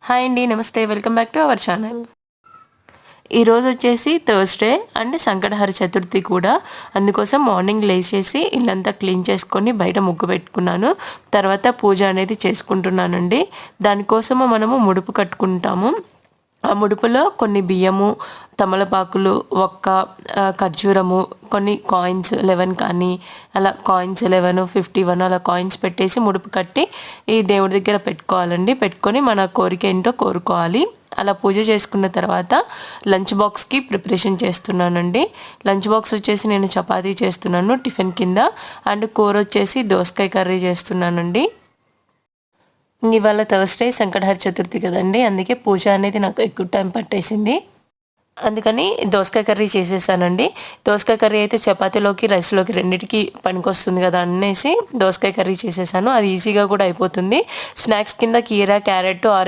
Hi అండి, నమస్తే. Welcome back to our channel. ఈరోజు వచ్చేసి థర్స్డే అండ్ సంకటహర చతుర్థి కూడా. అందుకోసం మార్నింగ్ లేచేసి ఇల్లంతా క్లీన్ చేసుకొని బయట ముగ్గు పెట్టుకున్నాను. తర్వాత పూజ అనేది చేసుకుంటున్నానండి. దానికోసము మనము ముడుపు కట్టుకుంటాము. ఆ ముడుపులో కొన్ని బియ్యము, తమలపాకులు, ఖర్జూరము, కొన్ని కాయిన్స్ 11 కానీ అలా కాయిన్స్ 11, 51 అలా కాయిన్స్ పెట్టేసి ముడుపు కట్టి ఈ దేవుడి దగ్గర పెట్టుకోవాలండి. పెట్టుకొని మన కోరిక ఏంటో కోరుకోవాలి. అలా పూజ చేసుకున్న తర్వాత లంచ్ బాక్స్కి ప్రిపరేషన్ చేస్తున్నానండి. లంచ్ బాక్స్ వచ్చేసి నేను చపాతీ చేస్తున్నాను టిఫిన్ కింద. అండ్ కూర వచ్చేసి దోసకాయ కర్రీ చేస్తున్నానండి. ఇవాళ థర్స్డే సంకటహర చతుర్థి కదండి, అందుకే పూజ అనేది నాకు ఎక్కువ టైం పట్టేసింది. అందుకని దోసకాయ కర్రీ చేసేసానండి. దోసకాయ కర్రీ అయితే చపాతీలోకి, రైస్లోకి రెండింటికి పనికొస్తుంది కదా అనేసి దోసకాయ కర్రీ చేసేసాను. అది ఈజీగా కూడా అయిపోతుంది. స్నాక్స్ కింద కీర, క్యారెట్, ఆరెంజ్